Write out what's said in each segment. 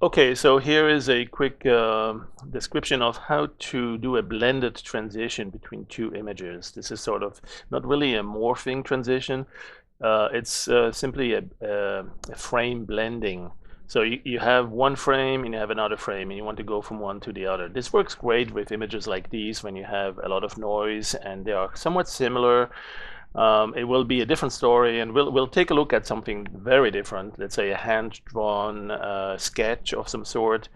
Okay, so here is a quick description of how to do a blended transition between two images. This is sort of not really a morphing transition. It's simply a frame blending. So you have one frame and you have another frame and you want to go from one to the other. This works great with images like these when you have a lot of noise and they are somewhat similar. It will be a different story, and we'll take a look at something very different. Let's say a hand-drawn sketch of some sort,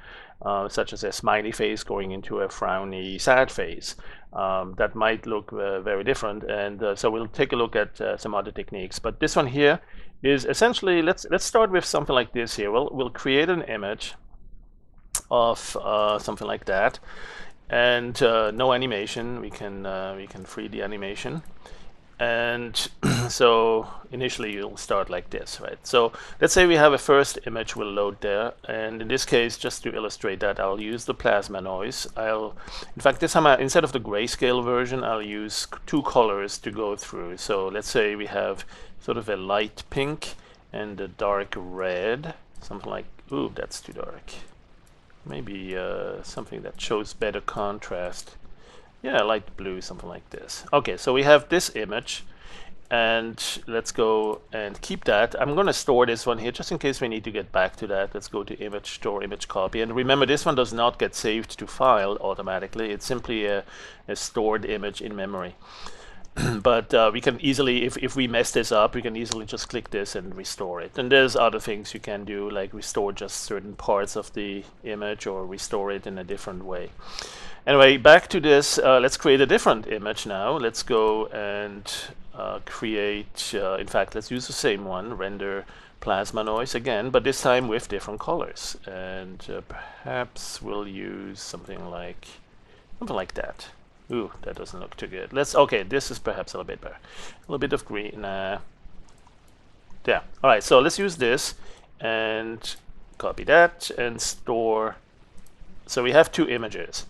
such as a smiley face going into a frowny, sad face. That might look very different, and so we'll take a look at some other techniques. But this one here is essentially let's start with something like this here. We'll create an image of something like that, and no animation. We can free the animation. And so initially you'll start like this, right? So let's say we have a first image will load there, and in this case, just to illustrate that, I'll use the plasma noise. In fact, this time instead of the grayscale version, I'll use two colors to go through. So let's say we have sort of a light pink and a dark red, something like, ooh, that's too dark. Maybe something that shows better contrast. Yeah, light blue, something like this. Okay, so we have this image, and let's go and keep that. I'm going to store this one here just in case we need to get back to that. Let's go to image, store, image, copy. And remember, this one does not get saved to file automatically. It's simply a stored image in memory. But we can easily, if we mess this up, we can easily just click this and restore it. And there's other things you can do, like restore just certain parts of the image or restore it in a different way. Anyway, back to this. Let's create a different image now. Let's go and create, in fact, let's use the same one, render plasma noise again, but this time with different colors. And perhaps we'll use something like that. Ooh, that doesn't look too good. Okay, this is perhaps a little bit better. A little bit of green. Yeah. All right, so let's use this and copy that and store. So we have two images.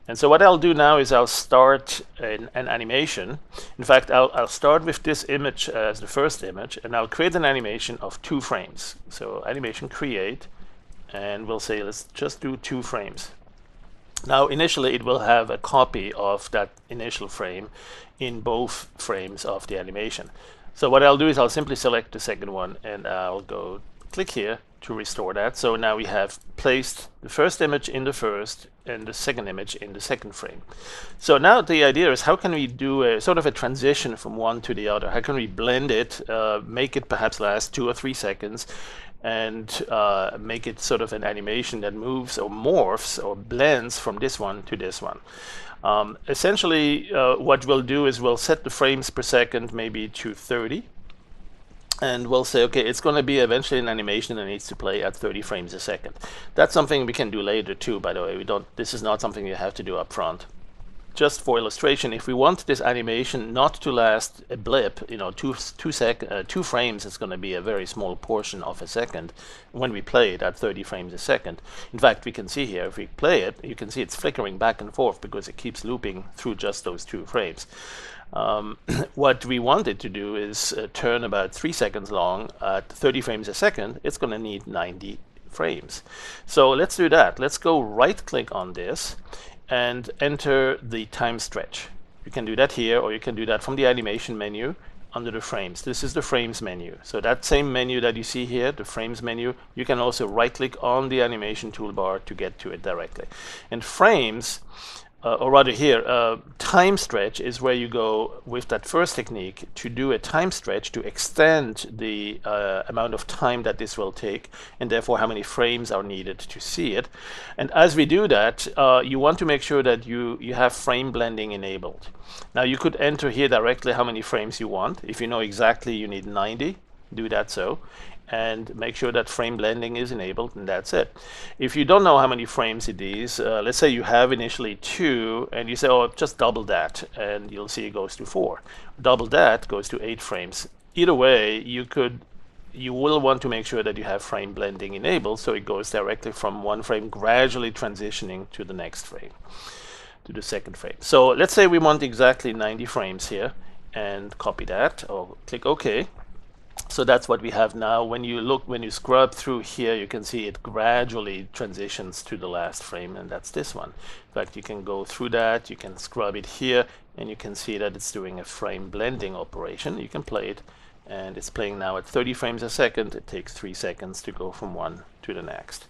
And so what I'll do now is I'll start an animation. In fact, I'll start with this image as the first image, and I'll create an animation of 2 frames. So animation create, and we'll say let's just do 2 frames. Now initially it will have a copy of that initial frame in both frames of the animation. So what I'll do is I'll simply select the second one and I'll go click here to restore that. So now we have placed the first image in the first and the second image in the second frame. So now the idea is, how can we do a sort of a transition from one to the other? How can we blend it, make it perhaps last 2 or 3 seconds, and make it sort of an animation that moves or morphs or blends from this one to this one. Essentially, what we'll do is we'll set the frames per second maybe to 30. And we'll say, okay, it's going to be eventually an animation that needs to play at 30 frames a second. That's something we can do later too, by the way. This is not something you have to do up front. Just for illustration, if we want this animation not to last a blip, you know, 2 frames is going to be a very small portion of a second when we play it at 30 frames a second. In fact, we can see here, if we play it, you can see it's flickering back and forth because it keeps looping through just those 2 frames. What we wanted to do is turn about 3 seconds long at 30 frames a second. It's going to need 90 frames. So let's do that. Let's go right click on this and enter the time stretch. You can do that here, or you can do that from the animation menu under the frames. This is the frames menu. So that same menu that you see here, the frames menu, you can also right click on the animation toolbar to get to it directly. And frames, or rather here, time stretch is where you go with that first technique to do a time stretch to extend the amount of time that this will take, and therefore how many frames are needed to see it. And as we do that, you want to make sure that you have frame blending enabled. Now you could enter here directly how many frames you want. If you know exactly you need 90, do that so. And make sure that frame blending is enabled, and that's it. If you don't know how many frames it is, let's say you have initially 2 and you say, oh, just double that, and you'll see it goes to 4. Double that goes to 8 frames. Either way, you will want to make sure that you have frame blending enabled, so it goes directly from one frame gradually transitioning to the next frame, to the second frame. So let's say we want exactly 90 frames here, and copy that, or click OK. So that's what we have now. When you scrub through here, you can see it gradually transitions to the last frame, and that's this one. In fact, you can go through that, you can scrub it here, and you can see that it's doing a frame blending operation. You can play it, and it's playing now at 30 frames a second. It takes 3 seconds to go from one to the next.